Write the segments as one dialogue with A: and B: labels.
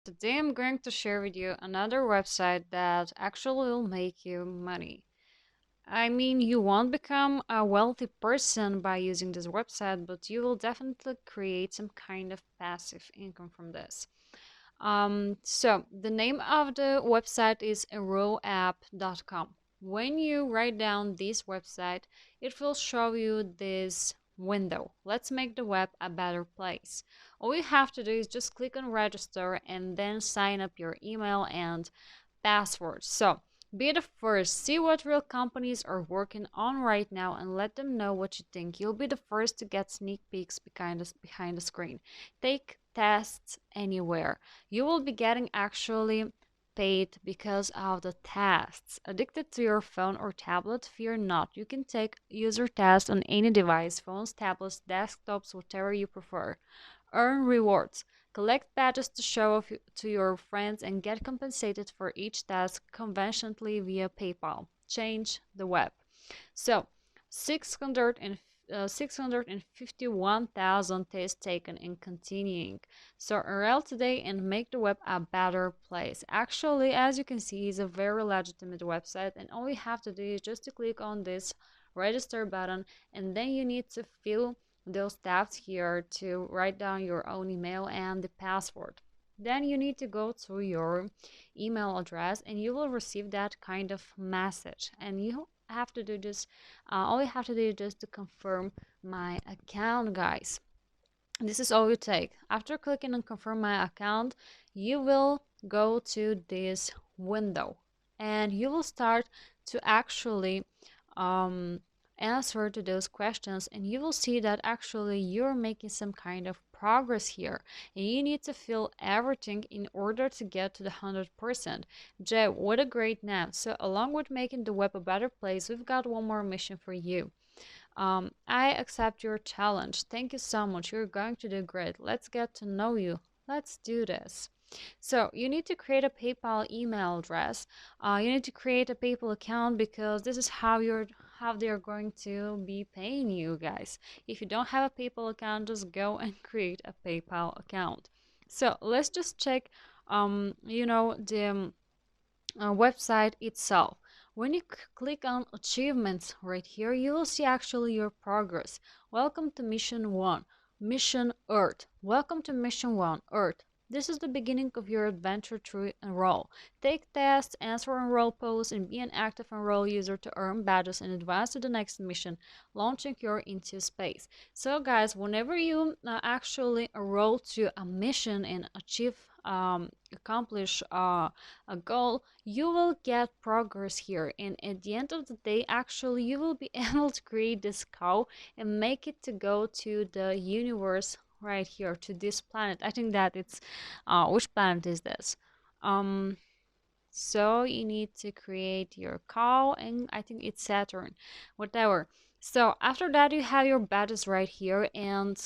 A: Today I'm going to share with you another website that actually will make you money. I mean, you won't become a wealthy person by using this website, but you will definitely create some kind of passive income from this. So the name of the website is roapp.com. When you write down this website, it will show you this window. Let's make the web a better place. All you have to do is just click on register and then sign up your email and password. So be the first. See what real companies are working on right now and let them know what you think. You'll be the first to get sneak peeks behind the screen. Take tests anywhere. You will be getting actually paid because of the tests. Addicted to your phone or tablet? Fear not. You can take user tests on any device, phones, tablets, desktops, whatever you prefer. Earn rewards. Collect badges to show off to your friends and get compensated for each task conventionally via PayPal. Change the web. So, 600 and 651,000 tests taken and continuing. So enroll today and make the web a better place. Actually, as you can see, it's a very legitimate website, and all you have to do is just to click on this register button, and then you need to fill those tabs here to write down your own email and the password. Then you need to go to your email address and you will receive that kind of message, and you have to do this all you have to do is just to confirm my account, guys. This is all you take. After clicking on confirm my account, you will go to this window and you will start to actually um, answer to those questions, and you will see that actually you're making some kind of progress here, and you need to fill everything in order to get to the 100%. Jay, what a great name. So along with making the web a better place, we've got one more mission for you. I accept your challenge. Thank you so much. You're going to do great. Let's get to know you. Let's do this. So you need to create a PayPal email address. You need to create a PayPal account because this is how they're going to be paying you guys. If you don't have a PayPal account, just go and create a PayPal account. So let's just check the website itself. When you click on achievements right here, you will see actually your progress. Welcome to Mission 1, Mission Earth. Welcome to Mission 1, Earth. This is the beginning of your adventure through Enroll. Take tests, answer Enroll posts, and be an active Enroll user to earn badges and advance to the next mission, launching you into space. So guys, whenever you actually enroll to a mission and accomplish a goal, you will get progress here, and at the end of the day actually you will be able to create this cow and make it to go to the universe right here to this planet. I think that it's which planet is this? So you need to create your cow, and I think it's Saturn, whatever. So after that you have your badges right here, and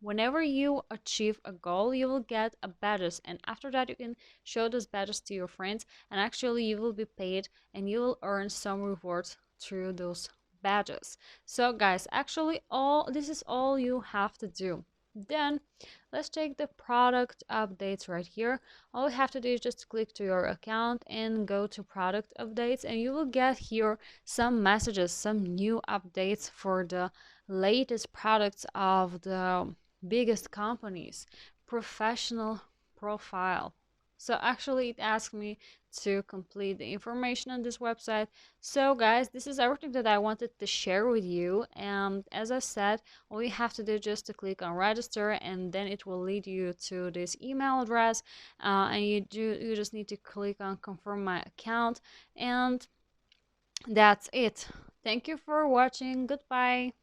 A: whenever you achieve a goal you will get a badges, and after that you can show those badges to your friends, and actually you will be paid and you will earn some rewards through those badges. So guys, actually all this is all you have to do. Then let's take the product updates right here. All you have to do is just click to your account and go to product updates, and you will get here some messages, some new updates for the latest products of the biggest companies. Professional profile. So actually it asked me to complete the information on this website. So guys, this is everything that I wanted to share with you, and as I said, all you have to do is just to click on register, and then it will lead you to this email address, and you just need to click on confirm my account, and that's it. Thank you for watching. Goodbye.